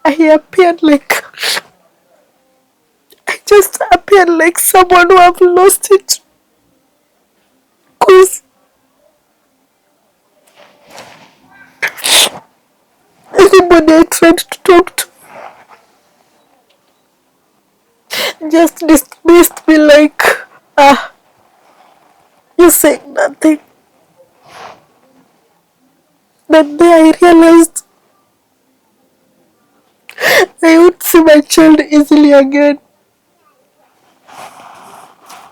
I just appeared like someone who have lost it. Because everybody I tried to talk to just dismissed me like, you're saying nothing. That day I realized I would see my child easily again.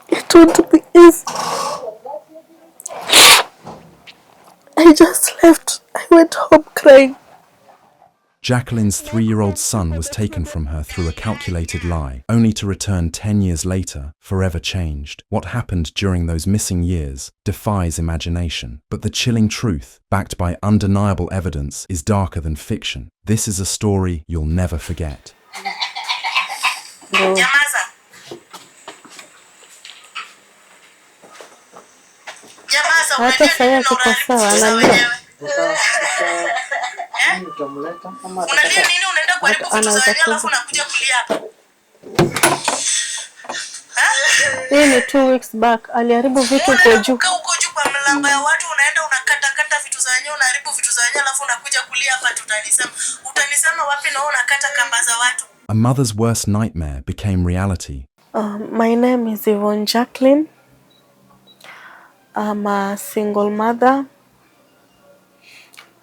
It won't be easy. I just left. I went home crying. Jacqueline's 3-year-old son was taken from her through a calculated lie, only to return 10 years later, forever changed. What happened during those missing years defies imagination. But the chilling truth, backed by undeniable evidence, is darker than fiction. This is a story you'll never forget. No. Hata sasa tuko sawa, analia. Unalia nini? Unaenda kuharibu vitu za wenyewe alafu unakuja kulia hapa. Hii ni 2 weeks back. Aliharibu vitu kwa juu. Uko juu kwa mlango ya watu, unaenda unakata vitu za wenyewe, unaharibu vitu za wenyewe alafu unakuja kulia hapa. Utanisema wapi na unakata kamba za watu? A mother's worst nightmare became reality. My name is Evelyn Jacqueline. I'm a single mother.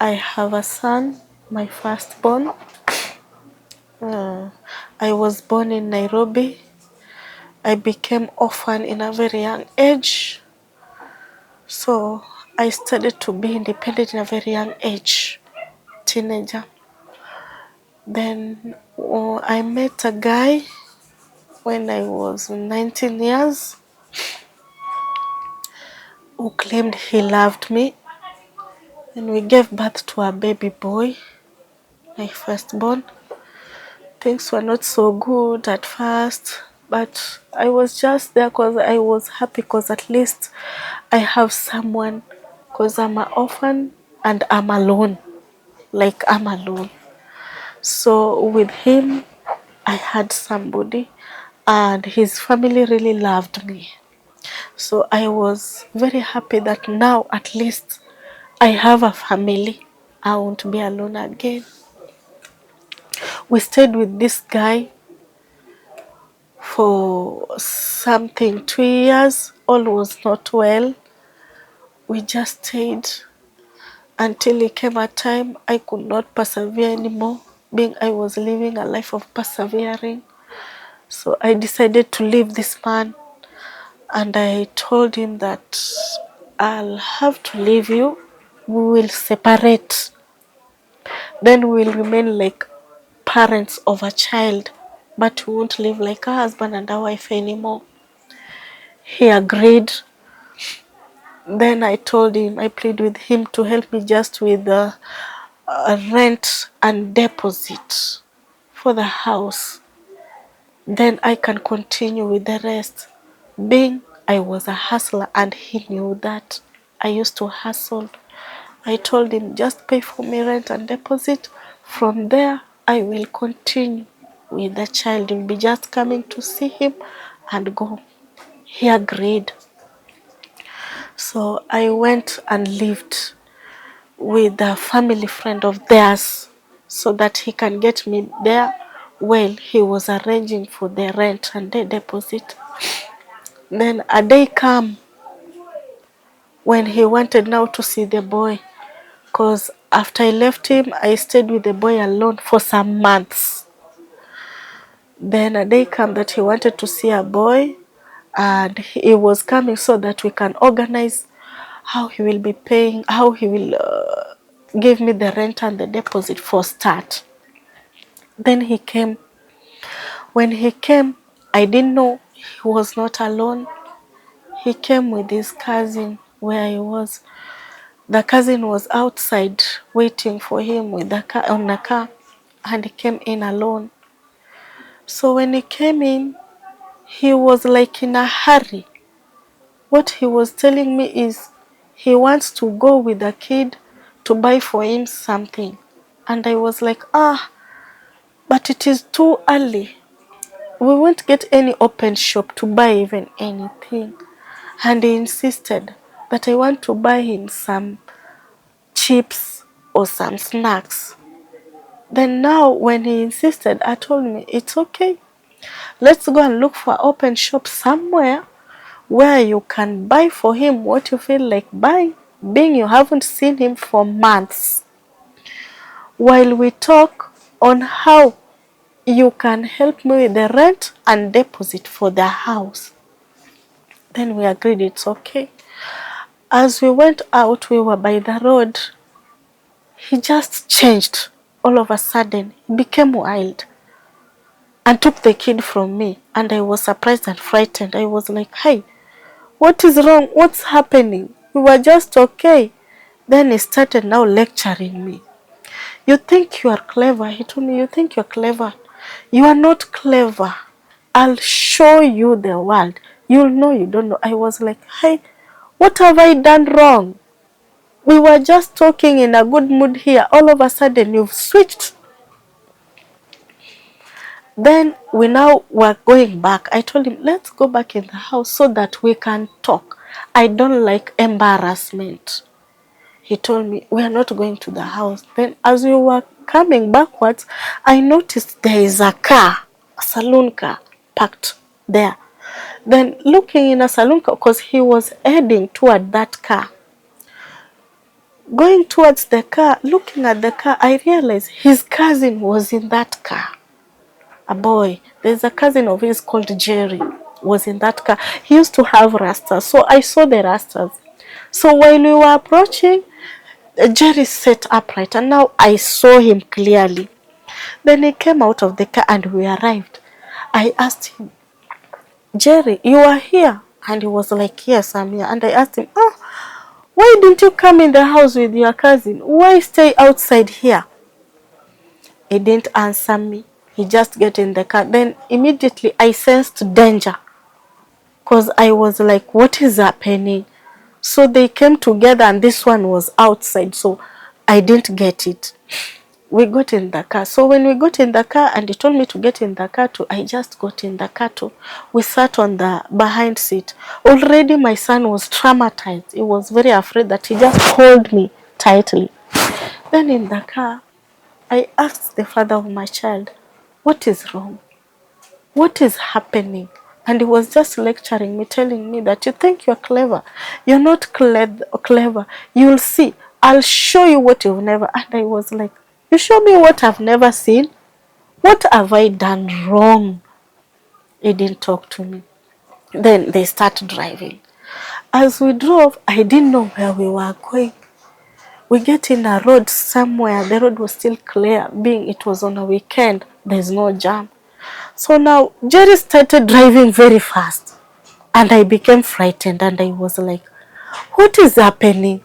I have a son, my firstborn. I was born in Nairobi. I became orphan in a very young age. So I started to be independent in a very young age, teenager. Then I met a guy when I was 19 years who claimed he loved me. And we gave birth to a baby boy, my firstborn. Things were not so good at first, but I was just there because I was happy because at least I have someone, because I'm an orphan and I'm alone. Like I'm alone. So with him, I had somebody and his family really loved me. So I was very happy that now at least I have a family. I won't be alone again. We stayed with this guy for something 2 years. All was not well. We just stayed until it came a time I could not persevere anymore, being I was living a life of persevering. So I decided to leave this man, and I told him that I'll have to leave you. We will separate. Then we'll remain like parents of a child, but we won't live like a husband and a wife anymore. He agreed. Then I told him, I pleaded with him to help me just with the rent and deposit for the house. Then I can continue with the rest. Being I was a hustler and he knew that I used to hustle. I told him, just pay for me rent and deposit. From there, I will continue with the child. You'll be just coming to see him and go. He agreed. So I went and lived with a family friend of theirs so that he can get me there while he was arranging for the rent and the deposit. Then a day came when he wanted now to see the boy, because after I left him, I stayed with the boy alone for some months. Then a day came that he wanted to see a boy, and he was coming so that we can organize how he will be paying, how he will give me the rent and the deposit for start. Then he came. When he came, I didn't know he was not alone. He came with his cousin where I was. The cousin was outside waiting for him with the car, on the car, and he came in alone. So when he came in, he was like in a hurry. What he was telling me is he wants to go with the kid to buy for him something. And I was like, but it is too early. We won't get any open shop to buy even anything. And he insisted that I want to buy him some chips or some snacks. Then now when he insisted, I told me, it's okay. Let's go and look for open shop somewhere where you can buy for him what you feel like buying, being you haven't seen him for months. While we talk on how you can help me with the rent and deposit for the house. Then we agreed it's okay. As we went out, we were by the road. He just changed all of a sudden. He became wild and took the kid from me. And I was surprised and frightened. I was like, hey, what is wrong? What's happening? We were just okay. Then he started now lecturing me. You think you are clever? He told me, you think you're clever? You are not clever. I'll show you the world. You'll know you don't know. I was like, hey, what have I done wrong? We were just talking in a good mood here. All of a sudden, you've switched. Then we now were going back. I told him, let's go back in the house so that we can talk. I don't like embarrassment. He told me, we are not going to the house. Then as we were coming backwards, I noticed there is a car, a saloon car, parked there. Then looking in a saloon car, because he was heading toward that car. Going towards the car, looking at the car, I realized his cousin was in that car. A boy. There's a cousin of his called Jerry, was in that car. He used to have rastas, so I saw the rastas. So while we were approaching, Jerry sat upright, and now I saw him clearly. Then he came out of the car and we arrived. I asked him, Jerry, you are here? And he was like, yes, I'm here. And I asked him, why didn't you come in the house with your cousin? Why stay outside here? He didn't answer me. He just got in the car. Then immediately I sensed danger, because I was like, what is happening? So they came together and this one was outside. So I didn't get it. We got in the car. So when we got in the car and he told me to get in the car too, I just got in the car too. We sat on the behind seat. Already my son was traumatized. He was very afraid that he just hold me tightly. Then in the car, I asked the father of my child, what is wrong? What is happening? And he was just lecturing me, telling me that you think you're clever. You're not clever. You'll see. I'll show you what you've never. And I was like, you show me what I've never seen? What have I done wrong? He didn't talk to me. Then they started driving. As we drove, I didn't know where we were going. We get in a road somewhere. The road was still clear, being it was on a weekend. There's no jam. So now Jerry started driving very fast. And I became frightened and I was like, what is happening?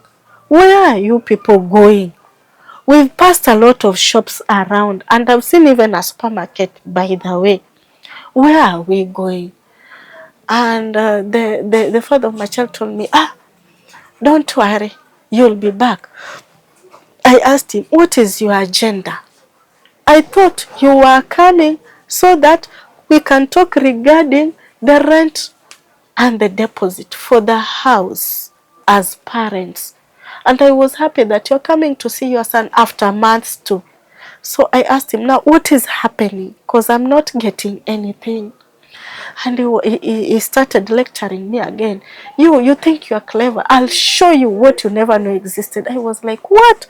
Where are you people going? We've passed a lot of shops around and I've seen even a supermarket, by the way. Where are we going? And the father of my child told me, don't worry, you'll be back. I asked him, what is your agenda? I thought you were coming so that we can talk regarding the rent and the deposit for the house as parents. And I was happy that you're coming to see your son after months too. So I asked him, now what is happening? Because I'm not getting anything. And he started lecturing me again. You think you're clever. I'll show you what you never knew existed. I was like, what?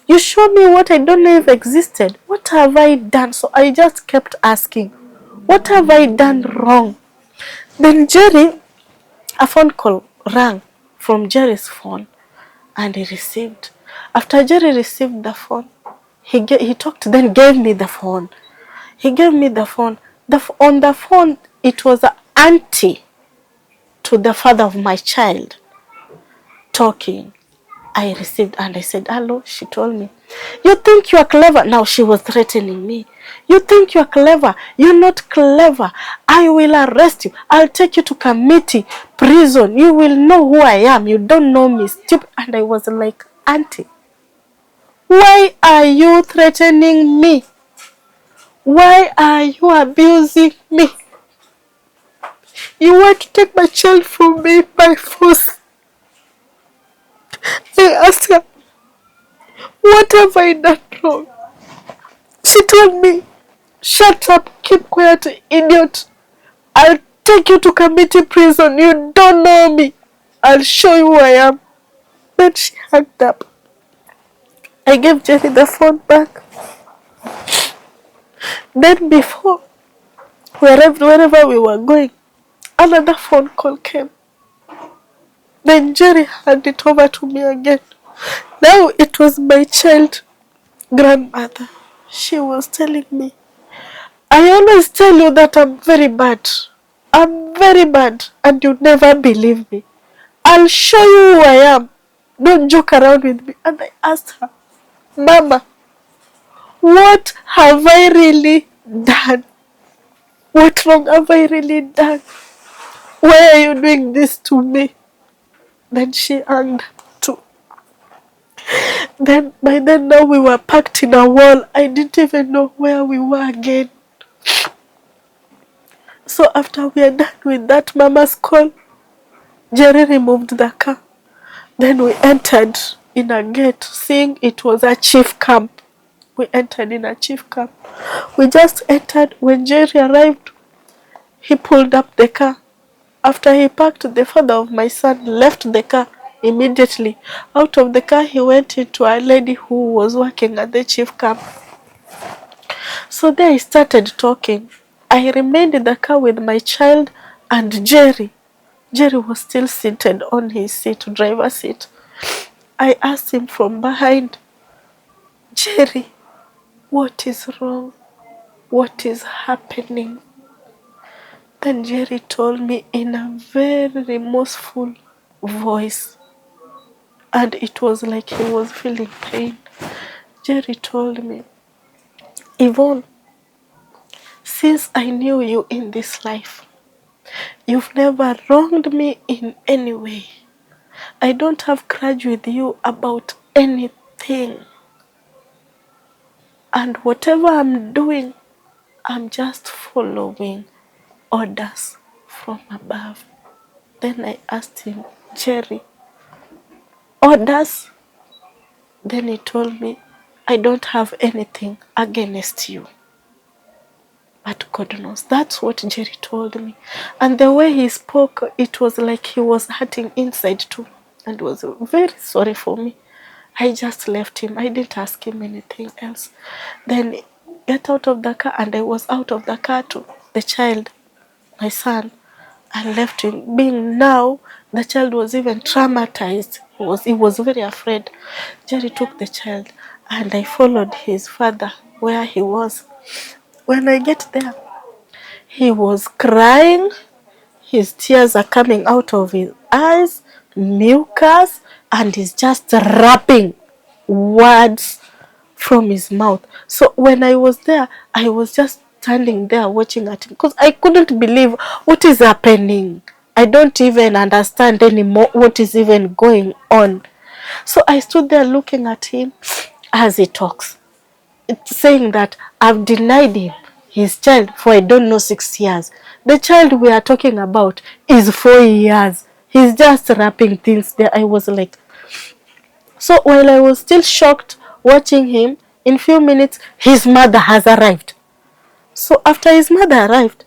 You show me what I don't know if existed. What have I done? So I just kept asking, what have I done wrong? Then Jerry, a phone call rang from Jerry's phone and he received. After Jerry received the phone, he talked, then gave me the phone. He gave me the phone. On the phone, it was an auntie to the father of my child talking. I received and I said, hello. She told me, you think you are clever? Now she was threatening me. You think you are clever? You're not clever. I will arrest you. I'll take you to committee, prison. You will know who I am. You don't know me, stupid. And I was like, auntie, why are you threatening me? Why are you abusing me? You want to take my child from me by force. I asked her, what have I done wrong? She told me, shut up, keep quiet, idiot. I'll take you to committee prison. You don't know me. I'll show you who I am. Then she hung up. I gave Jenny the phone back. Then before, wherever we were going, another phone call came. Then Jerry handed it over to me again. Now it was my child grandmother. She was telling me, I always tell you that I'm very bad. I'm very bad and you never believe me. I'll show you who I am. Don't joke around with me. And I asked her, Mama, what have I really done? What wrong have I really done? Why are you doing this to me? Then she hung too. Then by then now we were packed in a wall. I didn't even know where we were again. So after we are done with that mama's call, Jerry removed the car. Then we entered in a gate, seeing it was a chief camp. We entered in a chief camp. We just entered. When Jerry arrived, he pulled up the car. After he parked, the father of my son left the car immediately. Out of the car, he went into a lady who was working at the chief camp. So there he started talking. I remained in the car with my child and Jerry. Jerry was still seated on his seat, driver's seat. I asked him from behind, Jerry, what is wrong? What is happening? Then Jerry told me in a very remorseful voice, and it was like he was feeling pain. Jerry told me, Yvonne, since I knew you in this life, you've never wronged me in any way. I don't have grudge with you about anything. And whatever I'm doing, I'm just following orders from above. Then I asked him, Jerry, orders? Then he told me, I don't have anything against you. But God knows. That's what Jerry told me. And the way he spoke, it was like he was hurting inside too. And was very sorry for me. I just left him. I didn't ask him anything else. Then get out of the car, and I was out of the car too. The child, my son, I left him. Being now, the child was even traumatized. He was very afraid. Jerry took the child, and I followed his father where he was. When I get there, he was crying. His tears are coming out of his eyes, mucus, and he's just rapping words from his mouth. So when I was there, I was just standing there watching at him because I couldn't believe what is happening. I don't even understand anymore what is even going on. So I stood there looking at him as he talks. It's saying that I've denied him his child for I don't know 6 years. The child we are talking about is 4 years. He's just rapping things there. I was like, so while I was still shocked watching him, in few minutes his mother has arrived. So after his mother arrived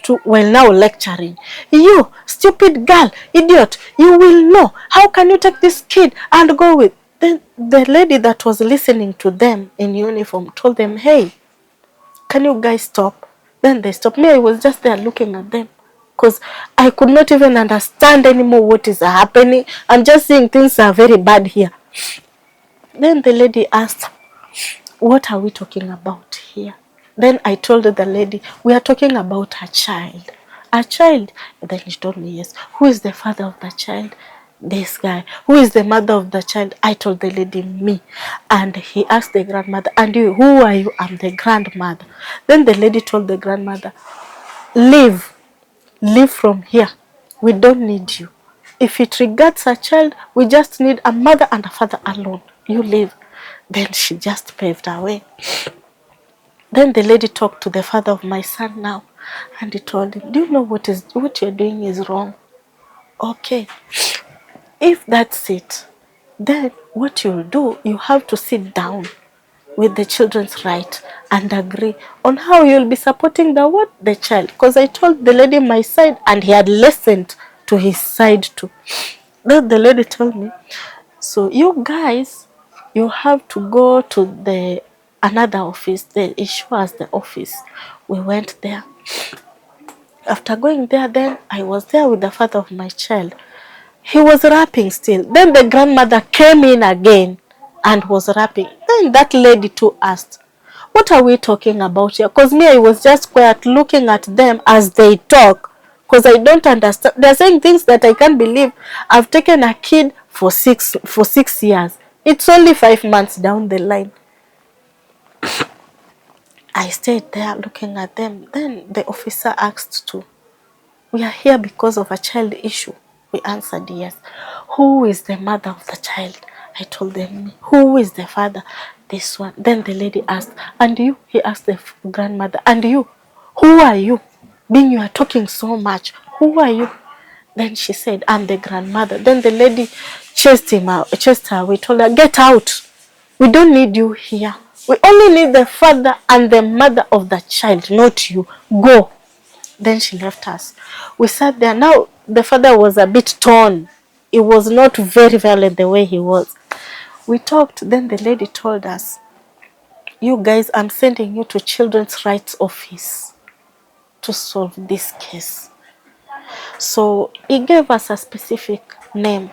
too, while now lecturing. You stupid girl, idiot, you will know. How can you take this kid and go with? Then the lady that was listening to them in uniform told them, hey, can you guys stop? Then they stopped. Me, I was just there looking at them because I could not even understand anymore what is happening. I'm just seeing things are very bad here. Then the lady asked, what are we talking about here? Then I told the lady, we are talking about a child. A child? Then she told me, yes. Who is the father of the child? This guy. Who is the mother of the child? I told the lady, me. And he asked the grandmother, and you, who are you? I'm the grandmother. Then the lady told the grandmother, leave from here. We don't need you. If it regards a child, we just need a mother and a father alone. You leave. Then she just paved her way. Then the lady talked to the father of my son now, and he told him, do you know what you're doing is wrong? Okay, if that's it, then what you'll do, you have to sit down with the children's right and agree on how you'll be supporting the child. Because I told the lady my side, and he had listened to his side too. Then the lady told me, so you guys, you have to go to the another office. They issue us the office. We went there. After going there, then I was there with the father of my child. He was rapping still. Then the grandmother came in again and was rapping. Then that lady too asked, what are we talking about here? Because me, I was just quiet looking at them as they talk. Because I don't understand. They're saying things that I can't believe. I've taken a kid for 6 years. It's only 5 months down the line. I stayed there looking at them. Then the officer asked too, we are here because of a child issue. We answered yes. Who is the mother of the child? I told them me. Who is the father? This one. Then the lady asked, and you? He asked the grandmother, and you? Who are you? Being you are talking so much. Who are you? Then she said, I'm the grandmother. Then the lady chased her. We told her, get out. We don't need you here. We only need the father and the mother of the child, not you. Go. Then she left us. We sat there. Now the father was a bit torn. He was not very violent the way he was. We talked. Then the lady told us, you guys, I'm sending you to Children's Rights Office to solve this case. So he gave us a specific name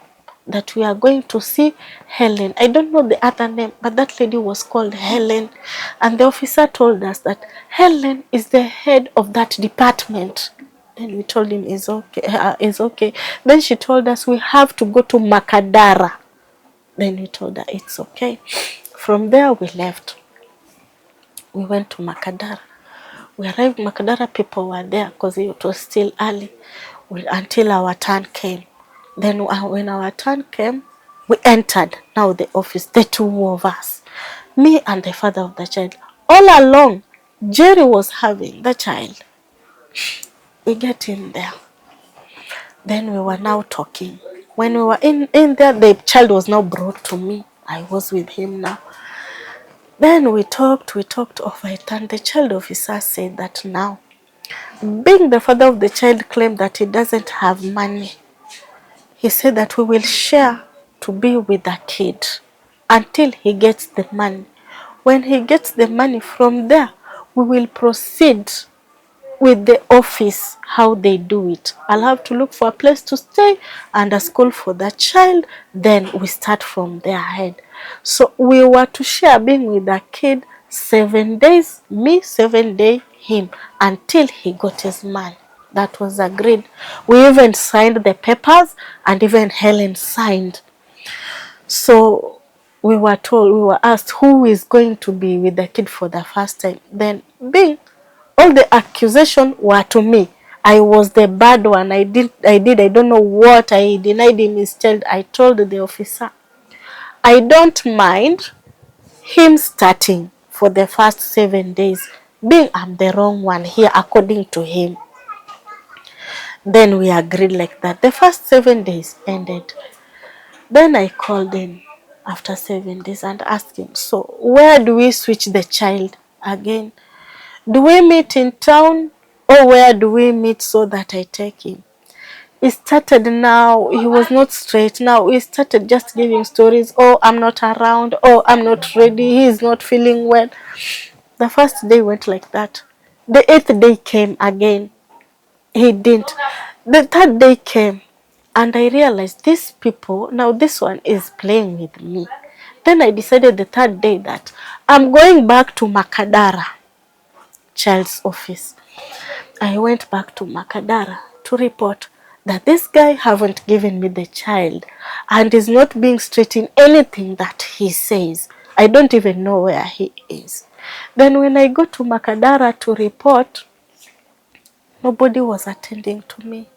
that we are going to see Helen. I don't know the other name, but that lady was called Helen. And the officer told us that Helen is the head of that department. Then we told him it's okay. Then she told us we have to go to Makadara. Then we told her it's okay. From there we left. We went to Makadara. We arrived Makadara, people were there because it was still early until our turn came. Then when our turn came, we entered now the office, the two of us, me and the father of the child. All along, Jerry was having the child. We get in there. Then we were now talking. When we were in there, the child was now brought to me. I was with him now. Then we talked of it, and the child officer said that now, being the father of the child claimed that he doesn't have money. He said that we will share to be with the kid until he gets the money. When he gets the money from there, we will proceed with the office, how they do it. I'll have to look for a place to stay and a school for the child. Then we start from there ahead. So we were to share being with the kid 7 days, me 7 days, him, until he got his money. That was agreed. We even signed the papers, and even Helen signed. So we were asked who is going to be with the kid for the first time. Then being all the accusation were to me. I was the bad one. I don't know what. I denied him his child. I told the officer, I don't mind him starting for the first 7 days, being I'm the wrong one here according to him. Then we agreed like that. The first 7 days ended. Then I called him after 7 days and asked him, so where do we switch the child again? Do we meet in town, or where do we meet so that I take him? He started now, he was not straight. Now he started just giving stories. Oh, I'm not around. Oh, I'm not ready. He is not feeling well. The first day went like that. The 8th day came again. He didn't. The 3rd day came, and I realized these people, now this one is playing with me. Then I decided the 3rd day that I'm going back to Makadara child's office. I went back to Makadara to report that this guy haven't given me the child and is not being straight in anything that he says. I don't even know where he is. Then when I go to Makadara to report, nobody was attending to me.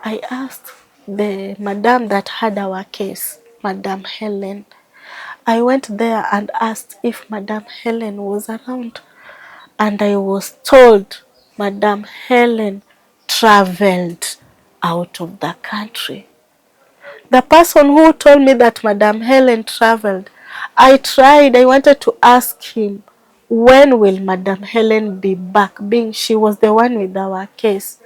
I asked the madam that had our case, Madam Helen. I went there and asked if Madam Helen was around. and I was told Madam Helen traveled out of the country. The person who told me that Madam Helen traveled, I wanted to ask him, when will Madam Helen be back, being she was the one with our case.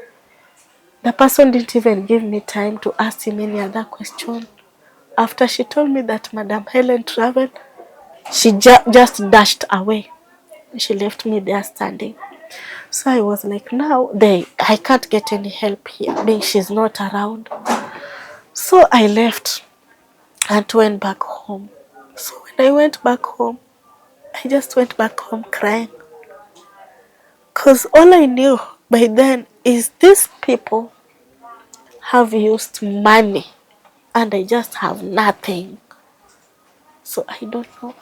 The person didn't even give me time to ask him any other question. After she told me that Madam Helen traveled, she just dashed away. She left me there standing. So I was like, now I can't get any help here, being she's not around. So I left and went back home. So when I went back home, I just went back home crying. Because all I knew by then is these people have used money and I just have nothing. So I don't know.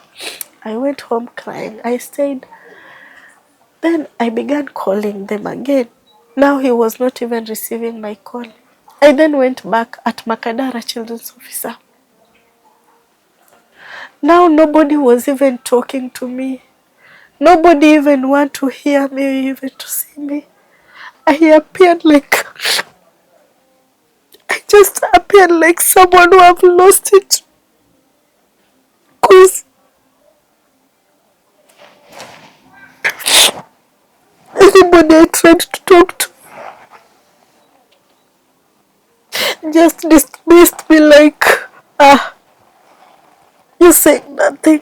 I went home crying. I stayed. Then I began calling them again. Now he was not even receiving my call. I then went back at Makadara Children's Officer. Now nobody was even talking to me. Nobody even want to hear me or even to see me. I just appeared like someone who have lost it. Because everybody I tried to talk to just dismissed me like, you say nothing.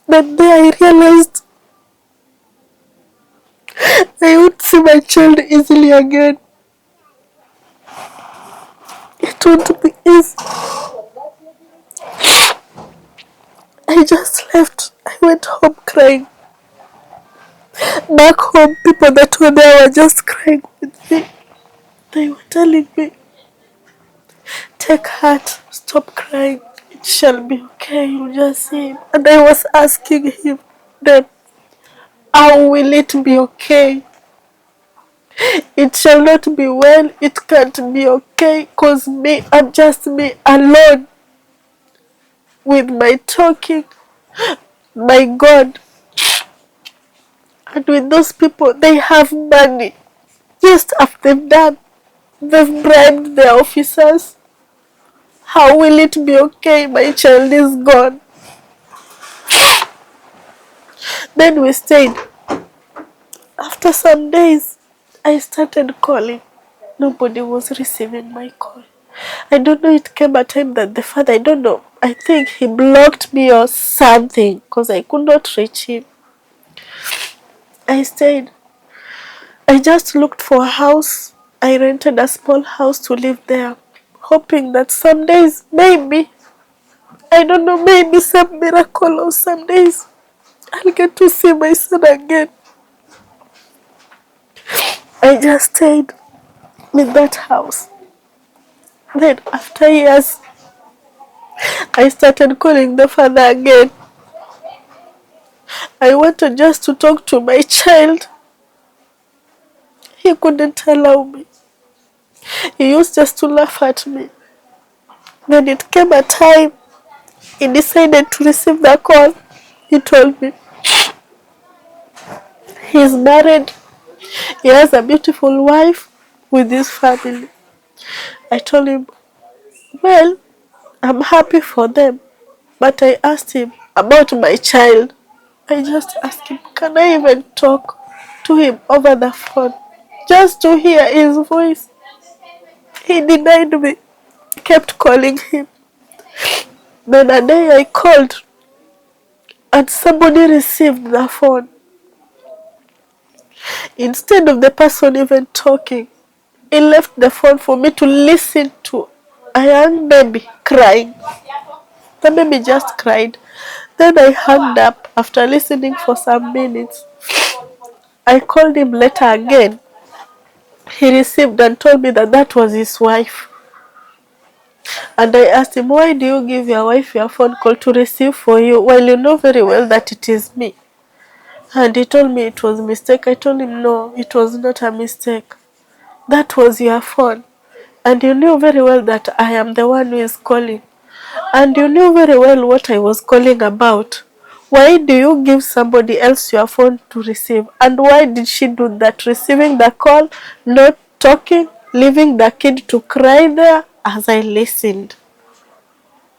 But then I realized I would see my child easily again. It won't be easy. I just left. I went home crying. Back home, people that were there were just crying with me. They were telling me, take heart, stop crying. It shall be okay, you just see him. And I was asking him then, how will it be okay? It shall not be well, it can't be okay, because I'm just me alone with my talking, my God. And with those people, they have money. Just after they've done, they've bribed their officers. How will it be okay? My child is gone. Then we stayed. After some days, I started calling. Nobody was receiving my call. I don't know, it came a time that the father, I don't know, I think he blocked me or something because I could not reach him. I stayed. I just looked for a house. I rented a small house to live there, hoping that some days, maybe, I don't know, maybe some miracle or some days I'll get to see my son again. I just stayed in that house. Then after years, I started calling the father again. I wanted just to talk to my child. He couldn't allow me. He used just to laugh at me. Then it came a time he decided to receive the call. He told me he's married. He has a beautiful wife with his family. I told him, well, I'm happy for them. But I asked him about my child. I just asked him, can I even talk to him over the phone? Just to hear his voice. He denied me. I kept calling him. Then a day I called and somebody received the phone. Instead of the person even talking, he left the phone for me to listen to a young baby crying. The baby just cried. Then I hung up after listening for some minutes. I called him later again. He received and told me that that was his wife. And I asked him, why do you give your wife your phone call to receive for you while you know very well that it is me? And he told me it was a mistake. I told him, no, it was not a mistake. That was your phone. And you knew very well that I am the one who is calling. And you knew very well what I was calling about. Why do you give somebody else your phone to receive? And why did she do that? Receiving the call, not talking, leaving the kid to cry there as I listened.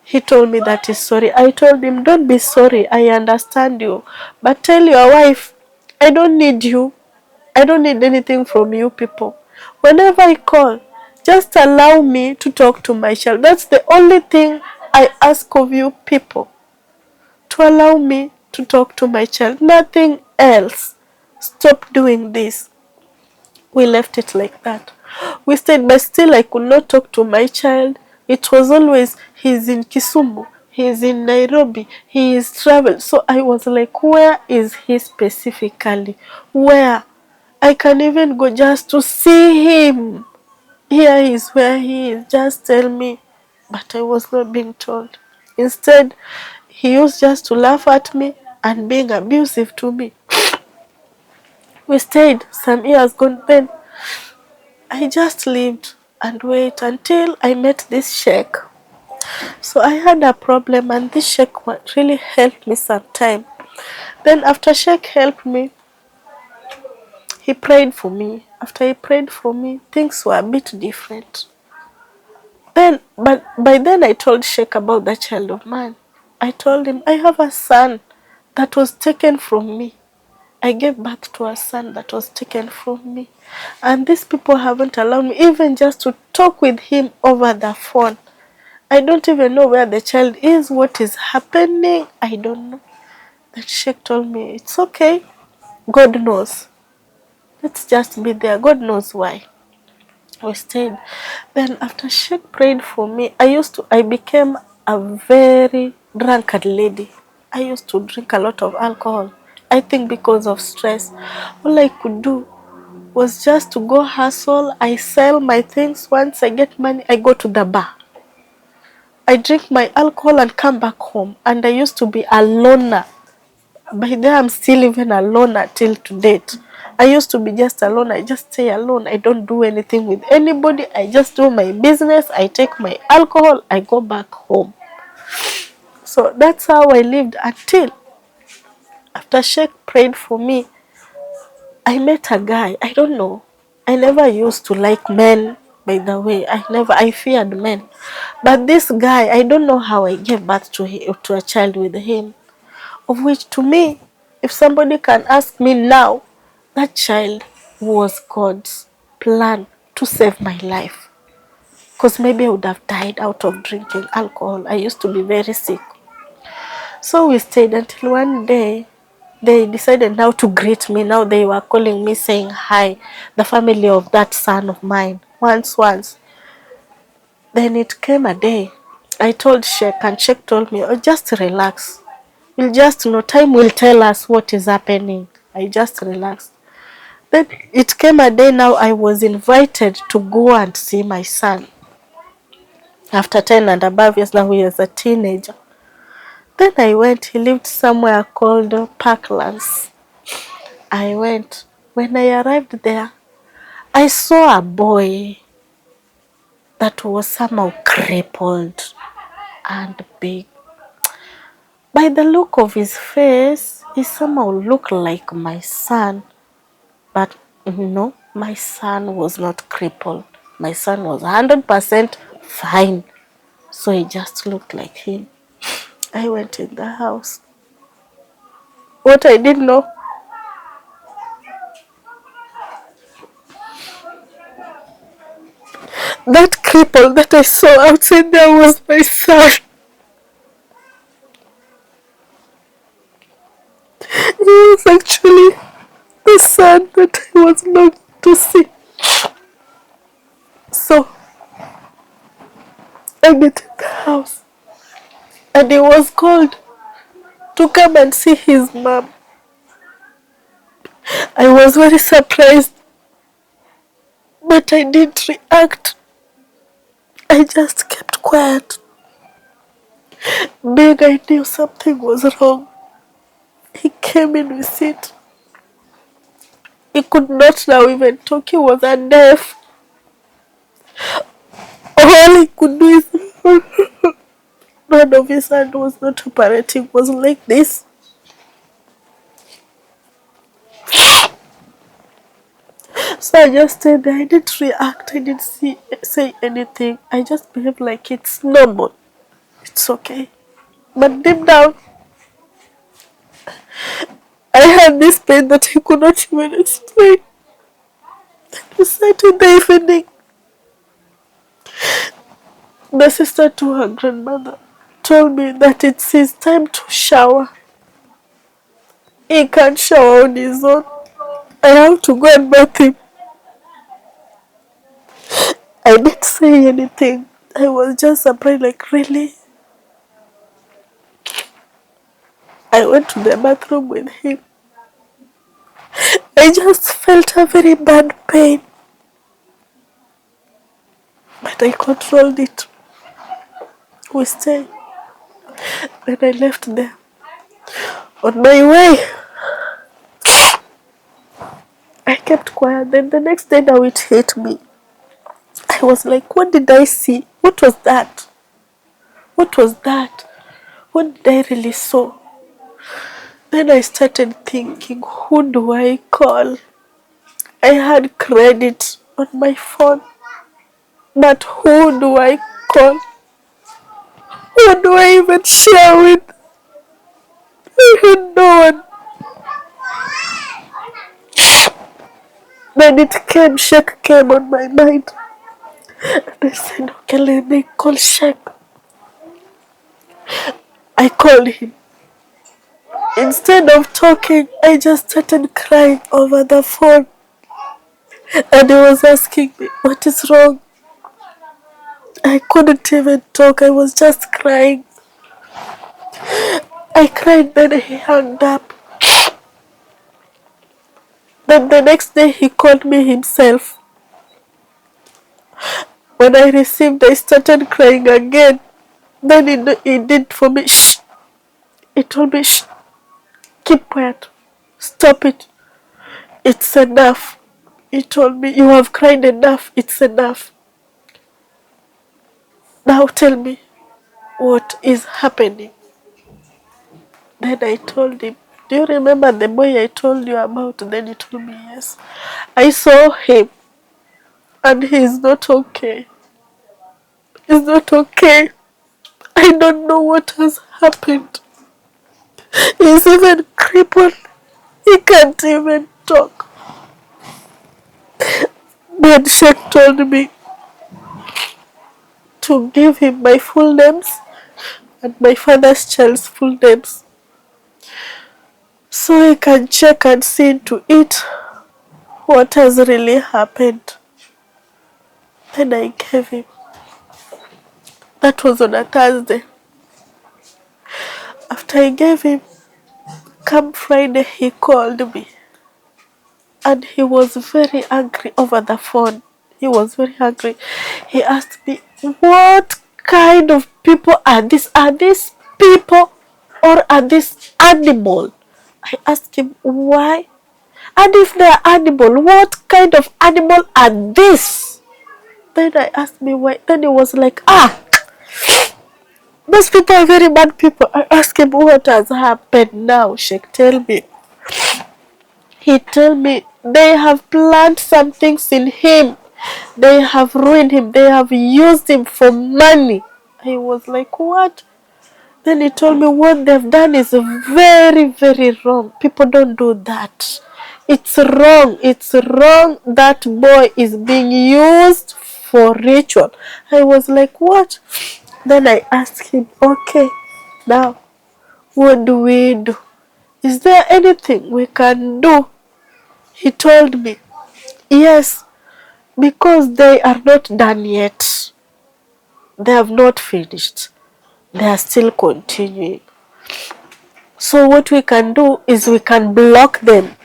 He told me that he's sorry. I told him, don't be sorry. I understand you. But tell your wife, I don't need you. I don't need anything from you people. Whenever I call, just allow me to talk to my child. That's the only thing I ask of you people. To allow me to talk to my child. Nothing else. Stop doing this. We left it like that. We stayed, but still I could not talk to my child. It was always, he's in Kisumu, he's in Nairobi, he is traveled. So I was like, where is he specifically? Where? I can even go just to see him. Here is where he is. Just tell me. But I was not being told. Instead, he used just to laugh at me and being abusive to me. We stayed some years gone. Then I just lived and wait until I met this sheikh. So I had a problem and this sheikh really helped me sometime. Then after sheikh helped me, he prayed for me. After he prayed for me, things were a bit different. But by then I told sheikh about the child of mine. I told him, I have a son that was taken from me. I gave birth to a son that was taken from me. And these people haven't allowed me even just to talk with him over the phone. I don't even know where the child is, what is happening. I don't know. That sheikh told me, it's okay. God knows. Let's just be there. God knows why. We stayed. Then after sheikh prayed for me, I became a very drunkard lady. I used to drink a lot of alcohol. I think because of stress. All I could do was just to go hustle. I sell my things. Once I get money, I go to the bar. I drink my alcohol and come back home. And I used to be a loner. By then I'm still even a loner till to date. I used to be just alone. I just stay alone. I don't do anything with anybody. I just do my business. I take my alcohol. I go back home. So that's how I lived until after sheikh prayed for me. I met a guy. I don't know. I never used to like men, by the way. I feared men. But this guy, I don't know how I gave birth to a child with him. Of which, to me, if somebody can ask me now, that child was God's plan to save my life. Because maybe I would have died out of drinking alcohol. I used to be very sick. So we stayed until one day, they decided now to greet me. Now they were calling me saying, hi, the family of that son of mine. Once. Then it came a day. I told sheikh and sheikh told me, oh, just relax. We'll just know, time will tell us what is happening. I just relaxed. Then it came a day now I was invited to go and see my son. After 10 and above years, now he is a teenager. Then I went, he lived somewhere called Parklands. I went. When I arrived there, I saw a boy that was somehow crippled and big. By the look of his face, he somehow looked like my son. But no, my son was not crippled. My son was 100% fine. So he just looked like him. I went in the house. What I didn't know, that cripple that I saw outside there was my son. He was actually the son that I was meant to see. So I get in the house and he was called to come and see his mom. I was very surprised, but I didn't react. I just kept quiet. Being I knew something was wrong. He came in with it. He could not now even talk. He was a deaf. All he could do is one of his hand was not operating, was like this. So I just stayed there. I didn't react. I didn't say anything. I just behaved like it's normal. It's okay. But deep down, I had this pain that I could not even explain. The Saturday evening, the sister to her grandmother told me that it's his time to shower. He can't shower on his own. I have to go and bath him. I didn't say anything. I was just surprised, like, really? I went to the bathroom with him. I just felt a very bad pain, but I controlled it. We stayed. Then I left there. On my way, I kept quiet. Then the next day now it hit me. I was like, what did I see? What was that? What was that? What did I really saw? Then I started thinking, who do I call? I had credit on my phone, but who do I call? Who do I even share with? I had no one. Then it came, Sheikh came on my mind. And I said, okay, let me call Sheikh. I called him. Instead of talking, I just started crying over the phone. And he was asking me, what is wrong? I couldn't even talk. I was just crying. I cried, then he hung up. Then the next day he called me himself. When I received, I started crying again. Then he did for me, shh. He told me, shh, keep quiet. Stop it. It's enough. He told me, you have cried enough. It's enough. Now tell me what is happening. Then I told him, do you remember the boy I told you about? Then he told me, yes. I saw him and he's not okay. He's not okay. I don't know what has happened. He's even crippled. He can't even talk. Then Sheikh told me to give him my full names and my father's child's full names, so he can check and see to it what has really happened. Then I gave him. That was on a Thursday. After I gave him, come Friday he called me. And he was very angry over the phone. He was very angry. He asked me, what kind of people are these? Are these people or are these animals? I asked him, why? And if they are animal, what kind of animal are these? Then I asked me why. Then he was like, those people are very bad people. I asked him, what has happened now, Sheikh? Tell me. He told me they have planted some things in him. They have ruined him. They have used him for money. I was like, what? Then he told me what they've done is very, very wrong. People don't do that. It's wrong. It's wrong. That boy is being used for ritual. I was like, what? Then I asked him, okay, now what do we do? Is there anything we can do? He told me, yes, because they are not done yet. They have not finished. They are still continuing. So what we can do is we can block them,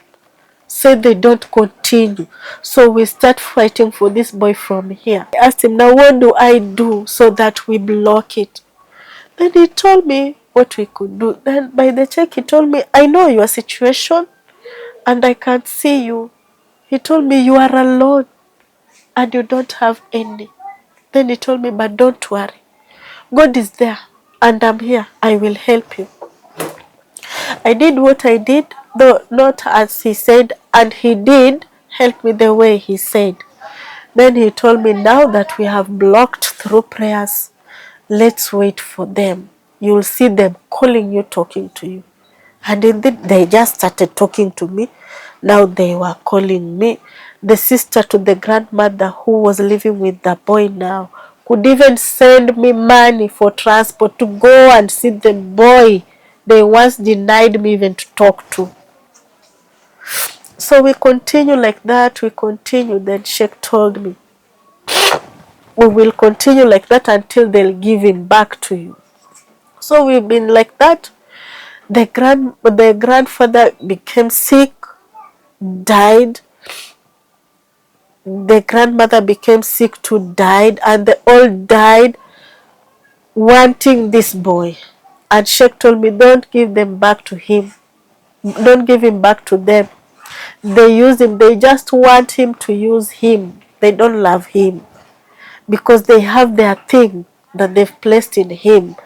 say they don't continue. So we start fighting for this boy from here. I asked him, now what do I do so that we block it? Then he told me what we could do. Then by the check he told me, I know your situation and I can't see you. He told me you are alone and you don't have any. Then he told me, but don't worry. God is there and I'm here. I will help you. I did what I did, though not as he said, and he did help me the way he said. Then he told me, now that we have blocked through prayers, let's wait for them. You'll see them calling you, talking to you. And indeed, they just started talking to me. Now they were calling me. The sister to the grandmother who was living with the boy now could even send me money for transport to go and see the boy they once denied me even to talk to. So we continue like that, we continue. Then Sheikh told me, we will continue like that until they'll give him back to you. So we've been like that. The grandfather became sick, died. The grandmother became sick too, died, and they all died wanting this boy. And Sheikh told me, don't give them back to him. Don't give him back to them. They use him. They just want him to use him. They don't love him because they have their thing that they've placed in him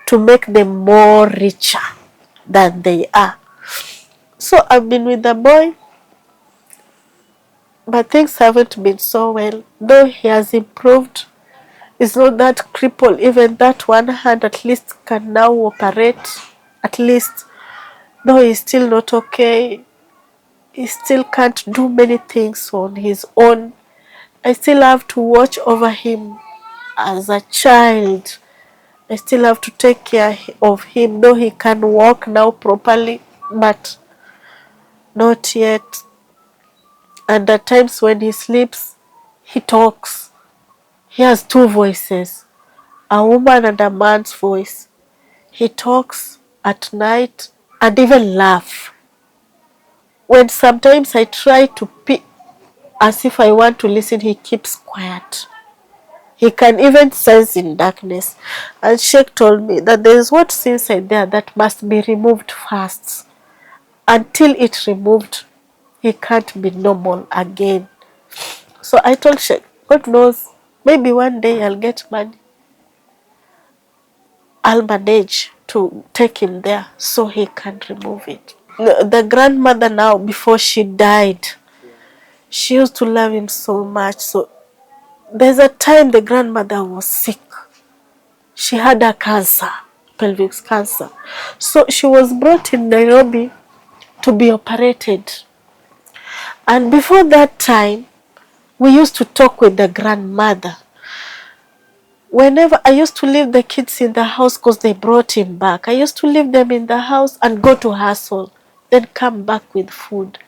to make them more richer than they are. So I've been with the boy, but things haven't been so well. Though he has improved, it's not that crippled. Even that one hand at least can now operate. At least, though he's still not okay, he still can't do many things on his own. I still have to watch over him as a child. I still have to take care of him, though he can walk now properly, but not yet. And at times when he sleeps, he talks. He has two voices, a woman and a man's voice. He talks at night and even laugh. When sometimes I try to as if I want to listen, he keeps quiet. He can even sense in darkness. And Sheikh told me that there is what's inside there that must be removed first. Until it's removed, he can't be normal again. So I told Sheikh, God knows, maybe one day I'll get money. I'll manage to take him there so he can remove it. The grandmother now, before she died, she used to love him so much. So there's a time the grandmother was sick. She had a cancer, pelvic cancer. So she was brought in Nairobi to be operated. And before that time, we used to talk with the grandmother. Whenever I used to leave the kids in the house because they brought him back, I used to leave them in the house and go to hustle, then come back with food.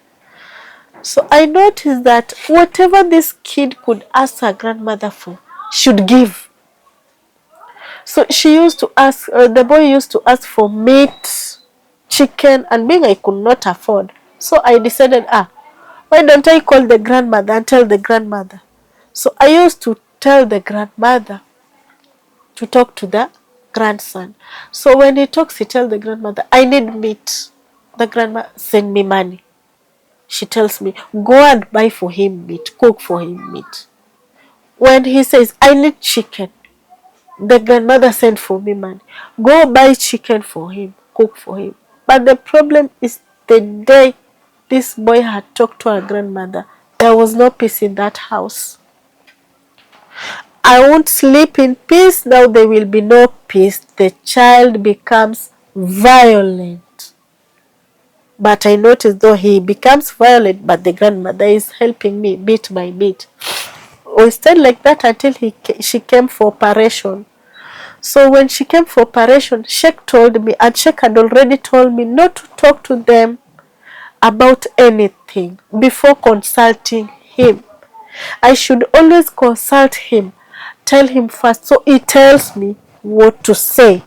So I noticed that whatever this kid could ask her grandmother for, should give. So she used to ask, the boy used to ask for meat, chicken, and being I could not afford. So I decided, why don't I call the grandmother and tell the grandmother? So I used to tell the grandmother to talk to the grandson. So when he talks, he tells the grandmother, I need meat. The grandma send me money. She tells me, go and buy for him meat, cook for him meat. When he says, I need chicken, the grandmother sent for me money. Go buy chicken for him, cook for him. But the problem is the day this boy had talked to her grandmother, there was no peace in that house. I won't sleep in peace, now there will be no peace. The child becomes violent. But I noticed though he becomes violent, but the grandmother is helping me bit by bit. We stayed like that until she came for operation. So when she came for operation, Sheikh told me, and Sheikh had already told me not to talk to them about anything before consulting him. I should always consult him, tell him first, so he tells me what to say.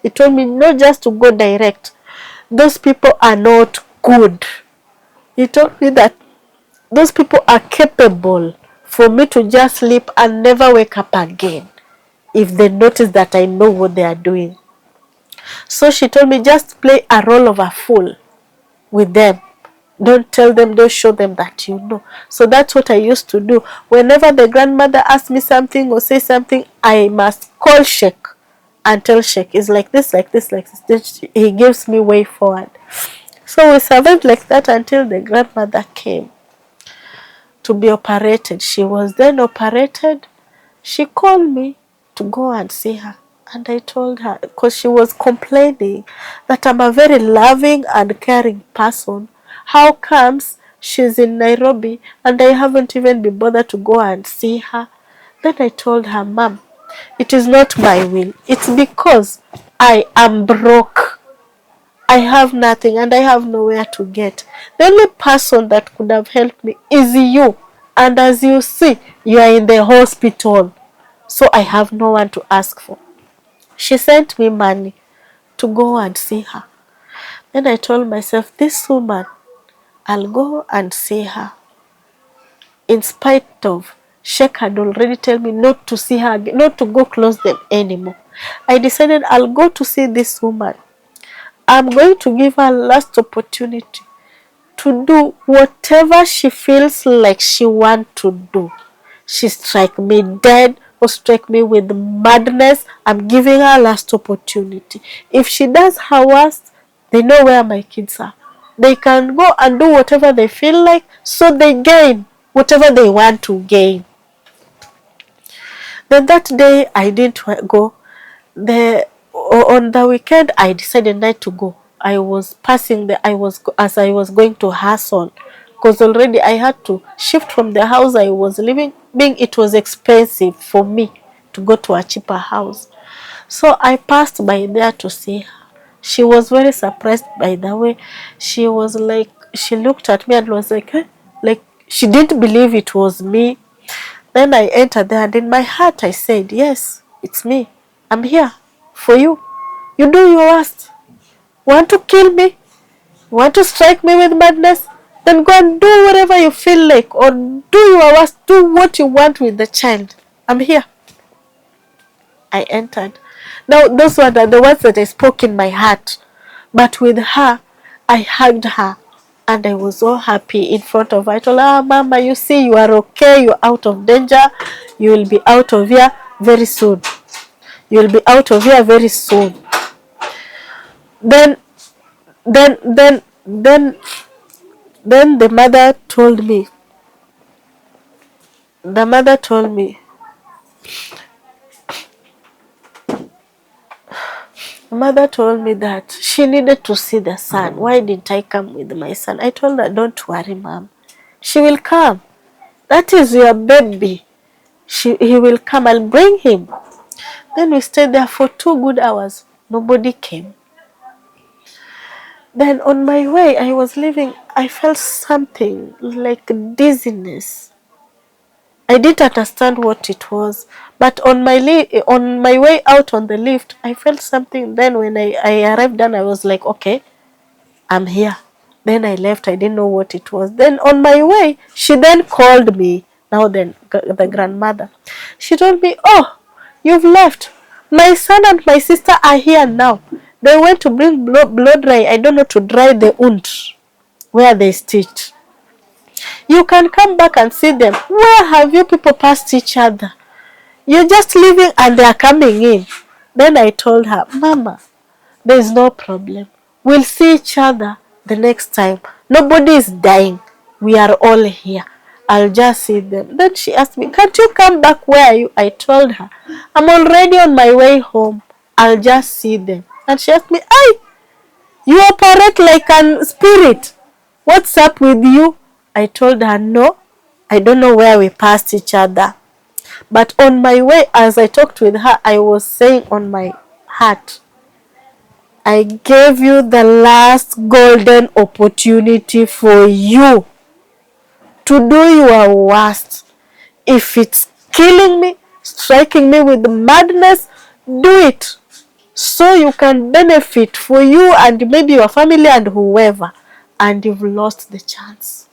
He told me not just to go direct. Those people are not good. He told me that those people are capable for me to just sleep and never wake up again if they notice that I know what they are doing. So she told me, just play a role of a fool with them. Don't tell them, don't show them that you know. So that's what I used to do. Whenever the grandmother asks me something or say something, I must call Sheikh and tell Sheikh, it's like this, like this, like this. He gives me way forward. So we survived like that until the grandmother came. to be operated. She was then operated. She called me to go and see her. And I told her, because she was complaining that I'm a very loving and caring person. How comes she's in Nairobi and I haven't even been bothered to go and see her? Then I told her, Mom, it is not my will. It's because I am broke. I have nothing and I have nowhere to get. The only person that could have helped me is you. And as you see, you are in the hospital. So I have no one to ask for. She sent me money to go and see her. Then I told myself, this woman, I'll go and see her. In spite of Sheikh had already told me not to see her, not to go close them anymore. I decided I'll go to see this woman. I'm going to give her last opportunity to do whatever she feels like she wants to do. She strike me dead or strike me with madness. I'm giving her last opportunity. If she does her worst, they know where my kids are. They can go and do whatever they feel like, so they gain whatever they want to gain. Then that day I didn't go. On the weekend I decided not to go. I was as I was going to hustle, because already I had to shift from the house I was living, being it was expensive for me to go to a cheaper house. So I passed by there to see her. She was very surprised by the way. She was like, she looked at me and was like, eh? Like she didn't believe it was me. Then I entered there and in my heart I said, yes, it's me. I'm here for you. You do your worst. Want to kill me? Want to strike me with madness? Then go and do whatever you feel like, or do your worst. Do what you want with the child. I'm here. I entered. Now those were the words that I spoke in my heart. But with her, I hugged her. And I was so happy in front of her. I told her, Mama, you see, you are okay. You're out of danger. You will be out of here very soon. You will be out of here very soon. Then the mother told me. The mother told me. The mother told me that she needed to see the son. Why didn't I come with my son? I told her, don't worry, Mom. She will come. That is your baby. He will come. I'll bring him. Then we stayed there for 2 good hours. Nobody came. Then on my way, I was leaving. I felt something like dizziness. I didn't understand what it was. But on my way out on the lift, I felt something. Then when I arrived down, I was like, okay, I'm here. Then I left. I didn't know what it was. Then on my way, she then called me. Now then, the grandmother. She told me, oh, you've left. My son and my sister are here now. They went to bring blow dry. I don't know, to dry the wound where they stitched. You can come back and see them. Where have you people passed each other? You're just leaving and they are coming in. Then I told her, Mama, there is no problem. We'll see each other the next time. Nobody is dying. We are all here. I'll just see them. Then she asked me, can't you come back? Where are you? I told her, I'm already on my way home. I'll just see them. And she asked me, hey, you operate like a spirit. What's up with you? I told her, no, I don't know where we passed each other. But on my way, as I talked with her, I was saying on my heart, I gave you the last golden opportunity for you to do your worst. If it's killing me, striking me with madness, do it. So you can benefit for you and maybe your family and whoever. And you've lost the chance.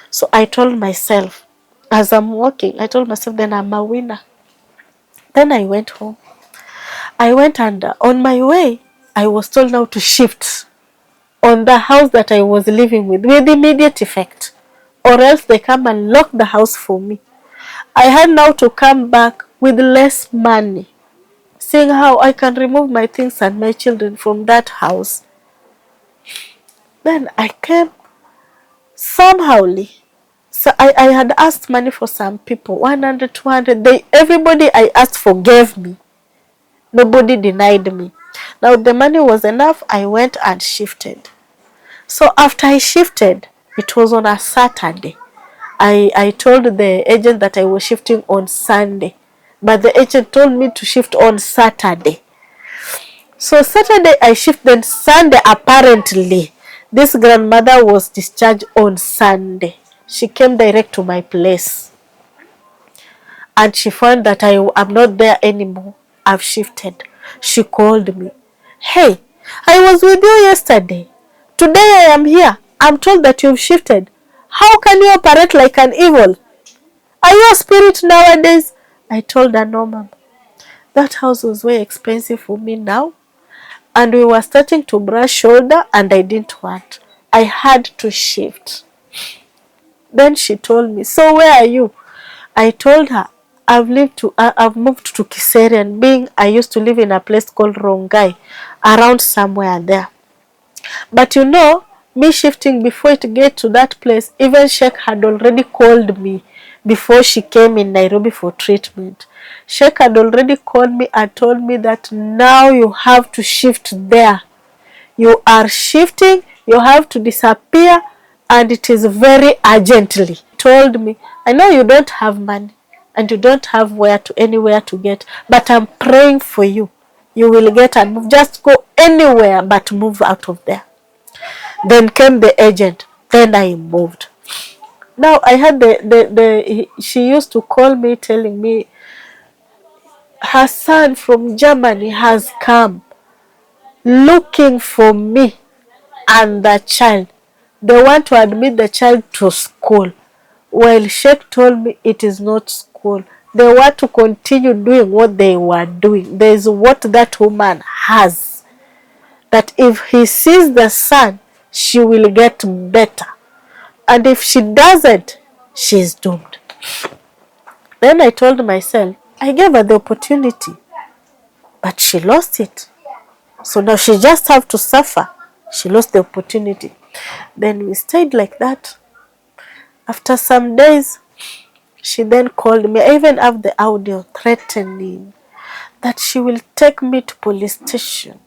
So I told myself, as I'm walking, I told myself, then I'm a winner. Then I went home. I went and on my way, I was told now to shift on the house that I was living with immediate effect, or else they come and lock the house for me. I had now to come back with less money, seeing how I can remove my things and my children from that house. Then I came somehow. So I had asked money for some people, 100, 200. Everybody I asked for gave me. Nobody denied me. Now the money was enough. I went and shifted. So after I shifted, it was on a Saturday. I told the agent that I was shifting on Sunday, but the agent told me to shift on Saturday. So Saturday I shift, then Sunday apparently this grandmother was discharged on Sunday. She came direct to my place and she found that I am not there anymore. I've shifted. She called me. Hey, I was with you yesterday. Today I am here. I'm told that you've shifted. How can you operate like an evil? Are you a spirit nowadays? I told her, no, ma'am. That house was very expensive for me now. And we were starting to brush shoulder and I didn't want. I had to shift. Then she told me, so where are you? I told her, I've moved to Kiserian, being I used to live in a place called Rongai, around somewhere there. But you know, me shifting before it get to that place, even Sheikh had already called me before she came in Nairobi for treatment. Sheikh had already called me and told me that now you have to shift there. You are shifting, you have to disappear, and it is very urgently. Told me, I know you don't have money and you don't have anywhere to get, but I'm praying for you. You will get and move. Just go anywhere but move out of there. Then came the agent. Then I moved. Now I had she used to call me telling me her son from Germany has come looking for me and the child. They want to admit the child to school. Well, Sheikh told me it is not school. They want to continue doing what they were doing. There is what that woman has. That if he sees the son, she will get better. And if she doesn't, she is doomed. Then I told myself, I gave her the opportunity, but she lost it. So now she just have to suffer. She lost the opportunity. Then we stayed like that. After some days, she then called me. I even have the audio threatening that she will take me to police station.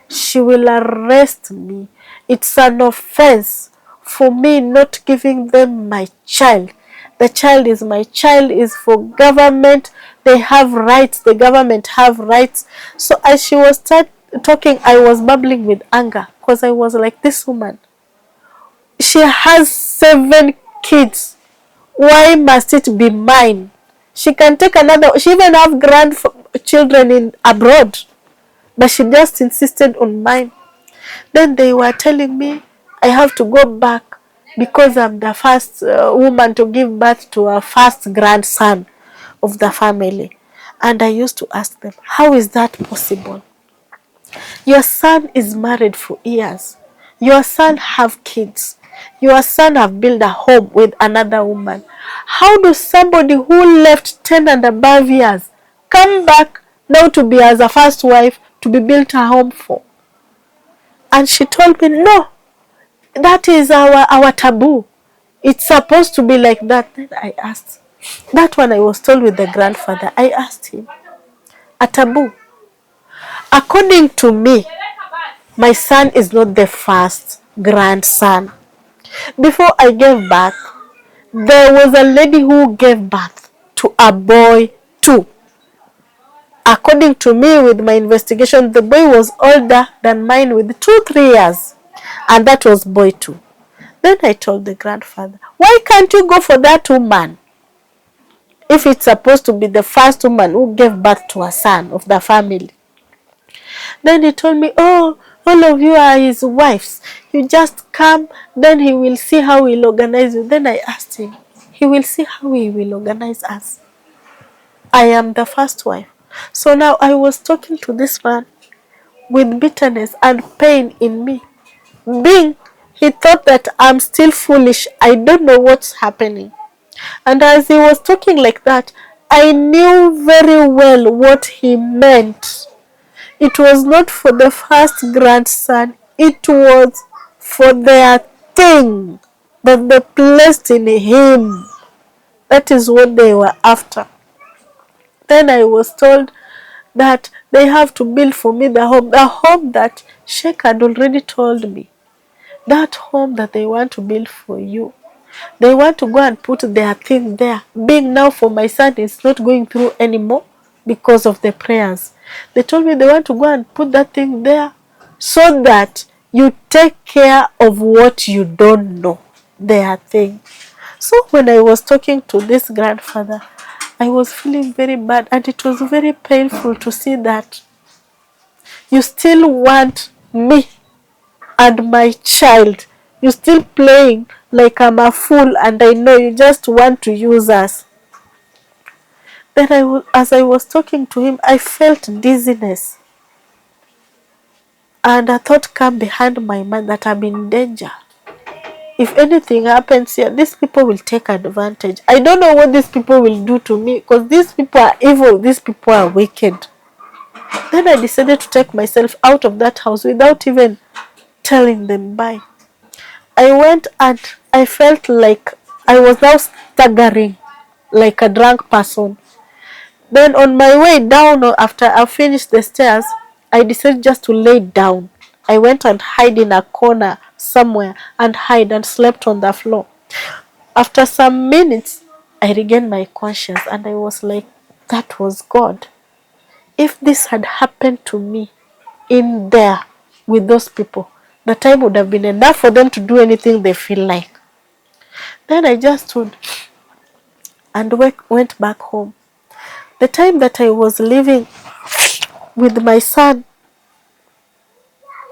She will arrest me. It's an offense for me not giving them my child. The child is my child, is for government. They have rights. The government have rights. So as she was talking, I was bubbling with anger because I was like, this woman, she has 7 kids. Why must it be mine? She can take another. She even have grandchildren in abroad, but she just insisted on mine. Then they were telling me I have to go back because I'm the first woman to give birth to a first grandson of the family. And I used to ask them, how is that possible? Your son is married for years. Your son have kids. Your son have built a home with another woman. How does somebody who left 10 and above years come back now to be as a first wife to be built a home for? And she told me, no, that is our taboo. It's supposed to be like that. Then I asked, that one I was told with the grandfather, I asked him, a taboo. According to me, my son is not the first grandson. Before I gave birth, there was a lady who gave birth to a boy too. According to me, with my investigation, the boy was older than mine with 2-3 years. And that was boy 2. Then I told the grandfather, why can't you go for that woman? If it's supposed to be the first woman who gave birth to a son of the family. Then he told me, oh, all of you are his wives. You just come, then he will see how he'll organize you. Then I asked him, he will see how he will organize us. I am the first wife. So now I was talking to this man with bitterness and pain in me. Being, he thought that I'm still foolish. I don't know what's happening. And as he was talking like that, I knew very well what he meant. It was not for the first grandson. It was for their thing. that they placed in him. That is what they were after. Then I was told that they have to build for me the home that Sheikh had already told me. That home that they want to build for you. They want to go and put their thing there. Being now for my son is not going through anymore because of the prayers. They told me they want to go and put that thing there so that you take care of what you don't know, their thing. So when I was talking to this grandfather, I was feeling very bad, and it was very painful to see that you still want me and my child. You're still playing like I'm a fool, and I know you just want to use us. Then as I was talking to him, I felt dizziness. And a thought came behind my mind that I'm in danger. If anything happens here, these people will take advantage. I don't know what these people will do to me, because these people are evil, these people are wicked. Then I decided to take myself out of that house without even telling them bye. I went and I felt like I was now staggering like a drunk person. Then on my way down, after I finished the stairs, I decided just to lay down. I went and hid in a corner somewhere and hid and slept on the floor. After some minutes, I regained my conscience and I was like, that was God. If this had happened to me in there with those people, the time would have been enough for them to do anything they feel like. Then I just stood and went back home. The time that I was living with my son,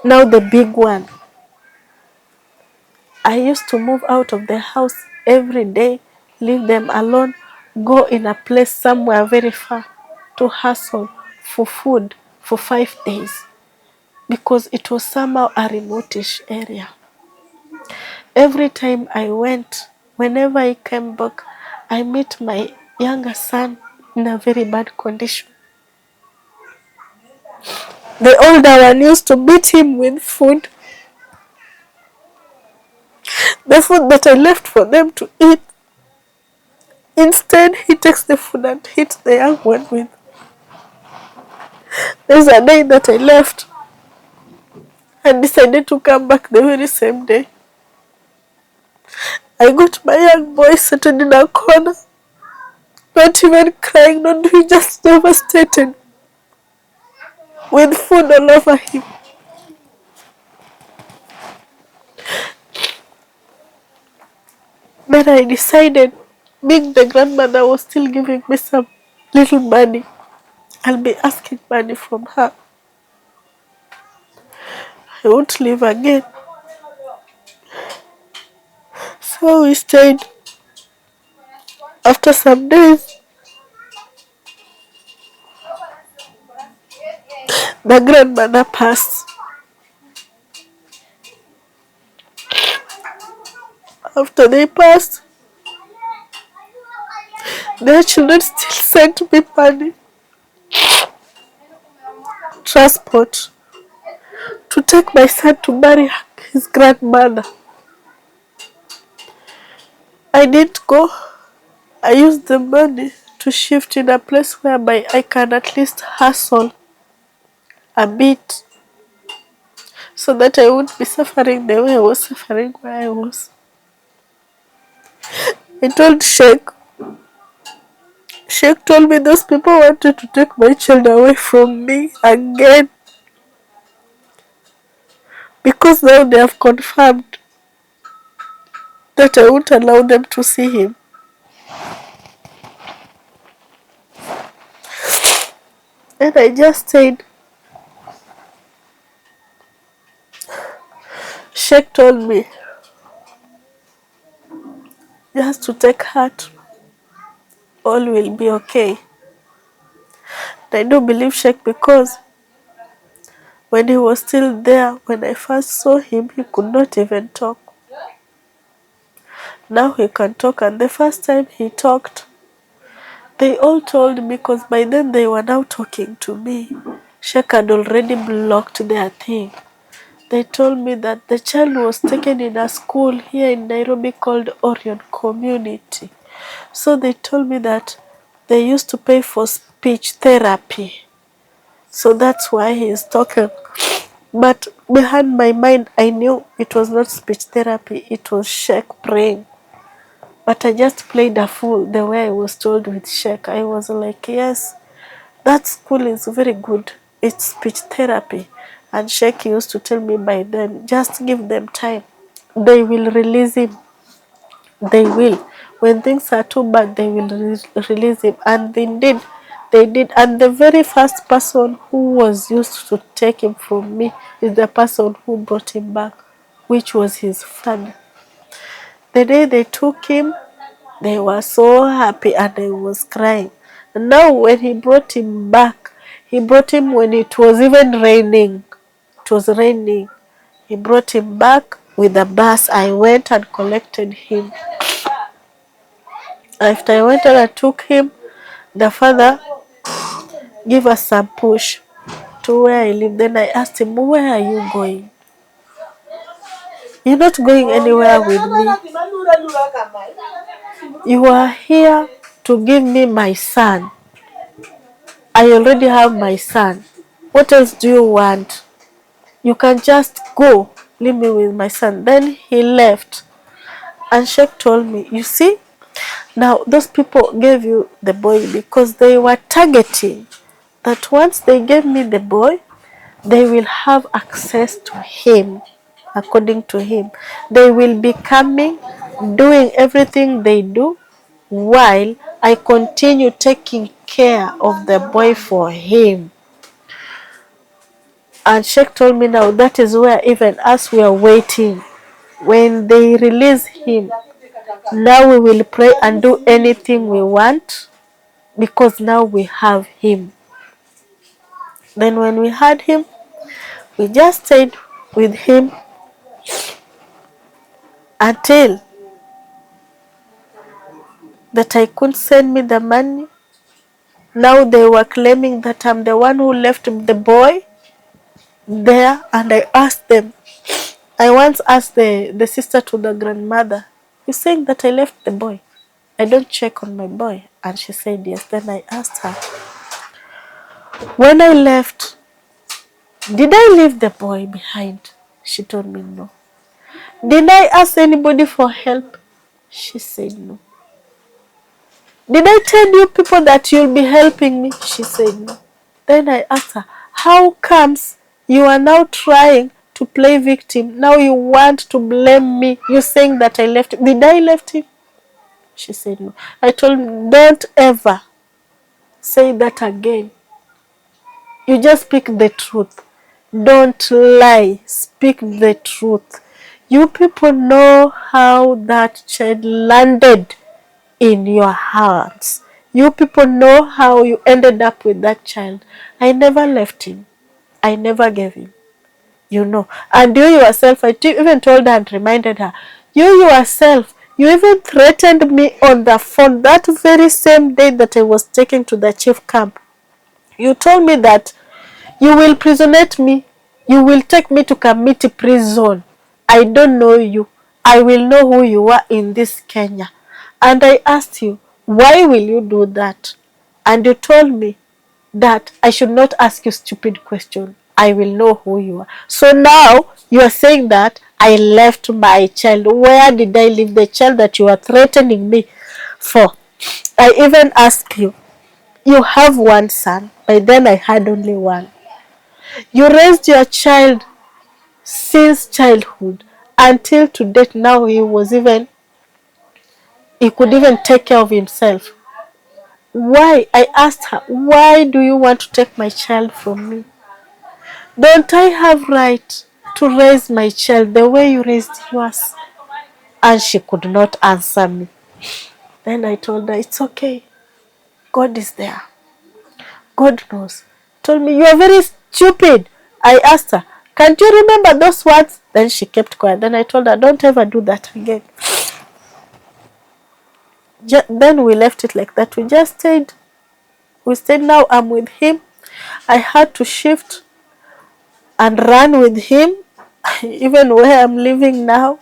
now the big one, I used to move out of the house every day, leave them alone, go in a place somewhere very far to hustle for food for 5 days, because it was somehow a remotish area. Every time I went, whenever I came back, I met my younger son in a very bad condition. The older one used to beat him with food. The food that I left for them to eat. Instead, he takes the food and hits the young one with. There's a day that I left and decided to come back the very same day. I got my young boy seated in a corner, not even crying, not doing, just devastated, with food all over him. Then I decided, being the grandmother was still giving me some little money, I'll be asking money from her. I won't leave again. So we stayed. After some days, the grandmother passed. After they passed, their children still sent me money, transport, to take my son to marry his grandmother. I didn't go. I used the money to shift in a place whereby I can at least hustle a bit, so that I wouldn't be suffering the way I was suffering where I was. I told Sheikh. Sheikh told me those people wanted to take my child away from me again, because now they have confirmed that I won't allow them to see him. And I just said, Sheikh told me just to take heart, all will be okay. And I do believe Sheikh, because when he was still there, when I first saw him, he could not even talk. Now he can talk, and the first time he talked, they all told me, because by then they were now talking to me. Sheikh had already blocked their thing. They told me that the child was taken in a school here in Nairobi called Orion Community. So they told me that they used to pay for speech therapy. So that's why he is talking. But behind my mind, I knew it was not speech therapy, it was Sheikh praying. But I just played a fool the way I was told with Sheikh. I was like, yes, that school is very good. It's speech therapy. And Sheikh used to tell me by then, just give them time. They will release him. They will. When things are too bad, they will release him. And indeed, they did. And the very first person who was used to take him from me is the person who brought him back, which was his father. The day they took him, they were so happy and I was crying. And now when he brought him back, he brought him when it was even raining. It was raining. He brought him back with a bus. I went and collected him. After I went and I took him, the father gave us some push to where I live. Then I asked him, where are you going? You're not going anywhere with me. You are here to give me my son. I already have my son. What else do you want? You can just go. Leave me with my son. Then he left. And Sheikh told me, you see, now those people gave you the boy because they were targeting that once they gave me the boy, they will have access to him. According to him, they will be coming, doing everything they do, while I continue taking care of the boy for him. And Sheikh told me now that is where even us we are waiting. When they release him, now we will pray and do anything we want because now we have him. Then when we had him, we just stayed with him until the tycoon sent me the money. Now they were claiming that I'm the one who left the boy there, and I asked them. I once asked the sister to the grandmother, you saying that I left the boy? I don't check on my boy. And she said yes. Then I asked her, when I left, did I leave the boy behind? She told me no. Did I ask anybody for help? She said no. Did I tell you people that you'll be helping me? She said no. Then I asked her, how comes you are now trying to play victim? Now you want to blame me. You're saying that I left him. Did I left him? She said no. I told her, don't ever say that again. You just speak the truth. Don't lie. Speak the truth. You people know how that child landed in your hands. You people know how you ended up with that child. I never left him. I never gave him. You know. And you yourself, I even told her and reminded her, you yourself, you even threatened me on the phone that very same day that I was taken to the chief camp. You told me that you will prisonate me. You will take me to Kamiti prison. I don't know you. I will know who you are in this Kenya. And I asked you, why will you do that? And you told me that I should not ask you stupid questions. I will know who you are. So now you are saying that I left my child. Where did I leave the child that you are threatening me for? I even asked you, you have one son. By then I had only one. You raised your child since childhood until to date. Now he could even take care of himself. Why? I asked her, why do you want to take my child from me? Don't I have right to raise my child the way you raised yours? And she could not answer me. Then I told her, it's okay. God is there. God knows. Told me, you are very stupid. I asked her, can't you remember those words? Then she kept quiet. Then I told her, don't ever do that again. Then we left it like that. We just stayed. We stayed. Now I'm with him. I had to shift and run with him. Even where I'm living now,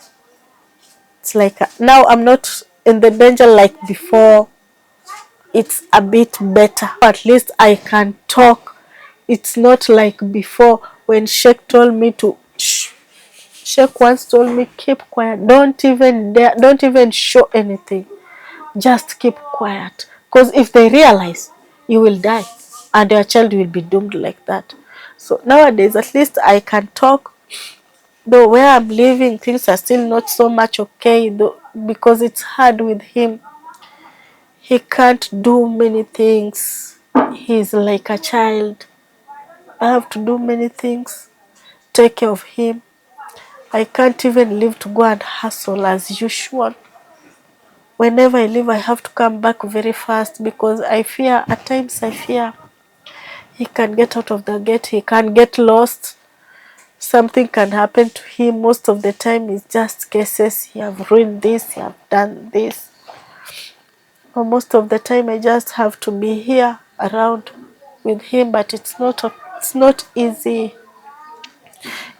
it's like now I'm not in the danger like before. It's a bit better. At least I can talk. It's not like before when Sheikh told me to shh. Sheikh once told me, keep quiet. Don't even dare, don't even show anything. Just keep quiet. Because if they realize, you will die. And your child will be doomed like that. So nowadays, at least I can talk. Though where I'm living, things are still not so much okay. Though, because it's hard with him. He can't do many things. He's like a child. I have to do many things. Take care of him. I can't even leave to go and hustle as usual. Whenever I leave, I have to come back very fast because at times I fear he can get out of the gate, he can get lost, something can happen to him. Most of the time it's just cases, he have ruined this, he have done this. Or most of the time I just have to be here around with him, but it's not easy.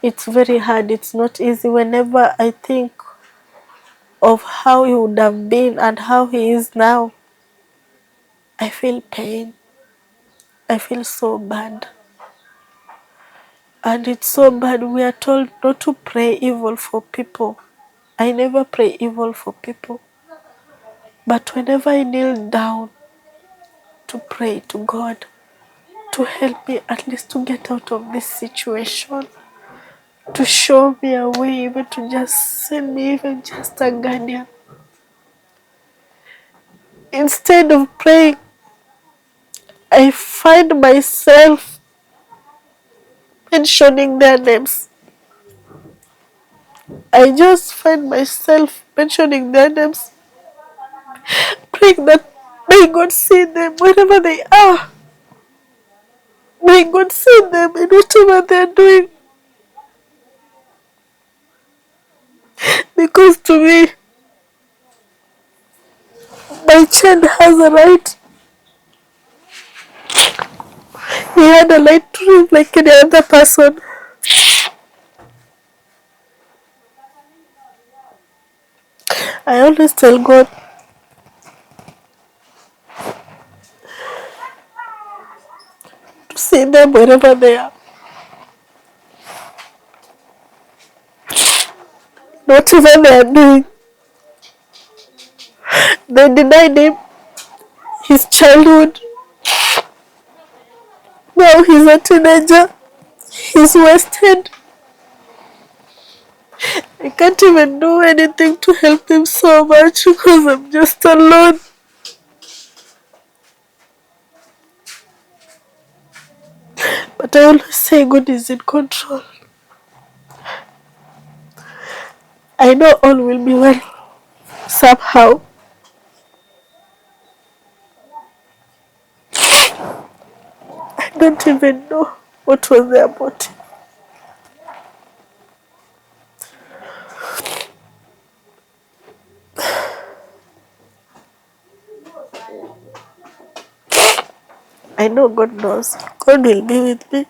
It's very hard, it's not easy. Whenever I think of how he would have been and how he is now, I feel pain. I feel so bad. And it's so bad. We are told not to pray evil for people. I never pray evil for people. But whenever I kneel down to pray to God to help me at least to get out of this situation, to show me a way, even to just send me even just a guardian. Instead of praying, I find myself mentioning their names. I just find myself mentioning their names, praying that may God see them wherever they are. May God see them in whatever they are doing. Because to me, my child has a right. He had a right to live like any other person. I always tell God, to see them wherever they are. Whatever they are doing. They denied him his childhood. Now he's a teenager. He's wasted. I can't even do anything to help him so much because I'm just alone. But I always say God is in control. I know all will be well somehow. I don't even know what was their motive. I know God knows. God will be with me.